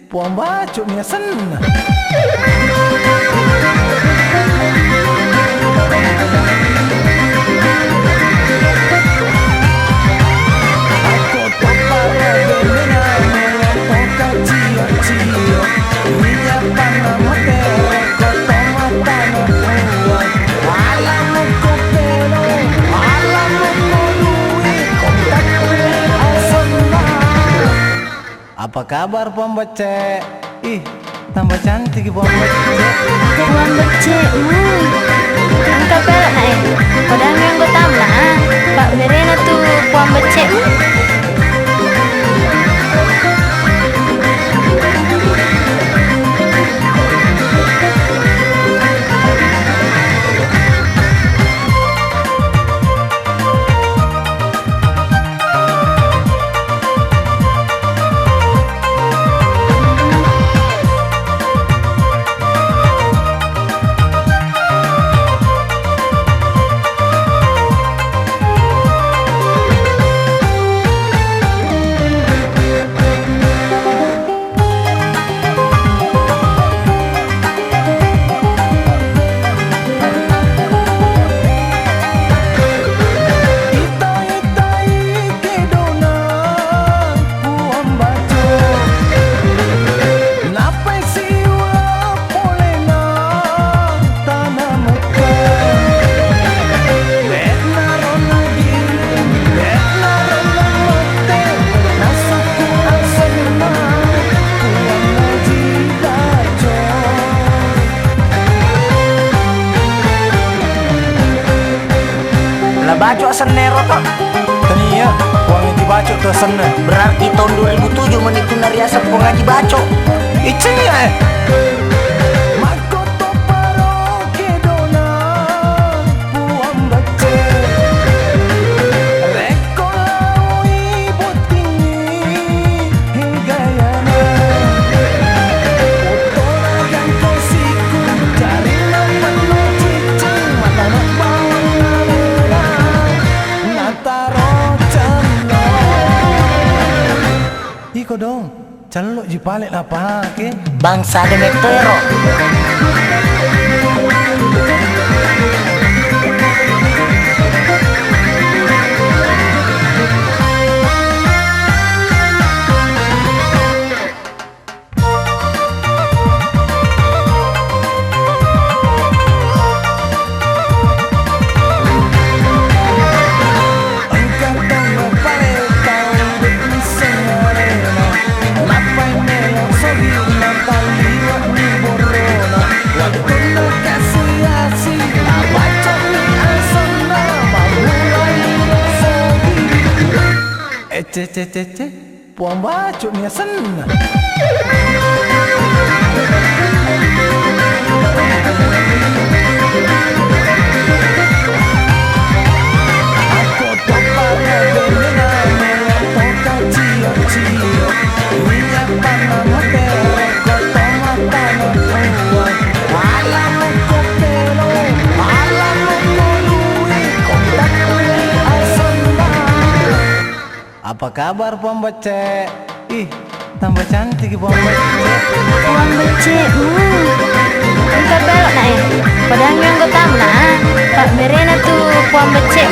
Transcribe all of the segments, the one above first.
Puang bacok ni senang. Aku tak para benar melampaukan cio-cio. Minyak panah mati, kotong mata kuat. Alamu kopelo, alamu kolui, kontak apa kabar Puan Becek? Ih, tambah cantik Puan Becek. Puan Becek, angkat pelak nak padahal yang gue tamlah Pak Berena tuh Puan Becek. Bacok senero tok. Tania, Puang ngaji bacok tu senang. Berarti tahun 2007 menipu nari asap Puang ngaji bacok. Icing ya. Makoto paro kedona Puang Becek. Reko ibu tinggi hingayana. Kotora yang kosiku cari nama cicing mata nak bawang nataro calok. Iko dong, calok jipalik lah pakai. Bangsa Demetero. Puang bacok ni senang. Aku tak para benar melampaukan cio-cio. Minyak panah mati, kotong mata kuat. Alamu kopelo, alamu kolui, kontak apa kabar Puan Becek? Ih, tambah cantik Puan Becek. Puan Becek, angkat pelak nak padahal yang gue tamlah Pak Berena tuh Puan Becek.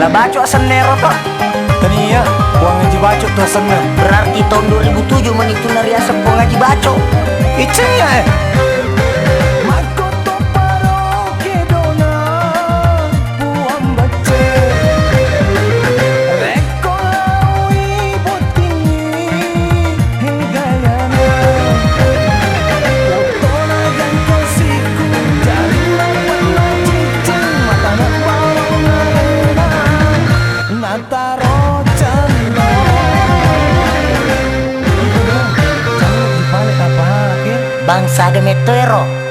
Lah baco senero toh. Tania, uang ngaji baco tuh sana. Berarti tahun 2007 menipu nariasa pengaji baco. Icenya Makoto paro kedona buang bace Reko laui botini hegayana Otona ganto siku jari lawan cicing mata nak bau narena Nataro canda Jangan dibalik apa ke Bangsa de Metero.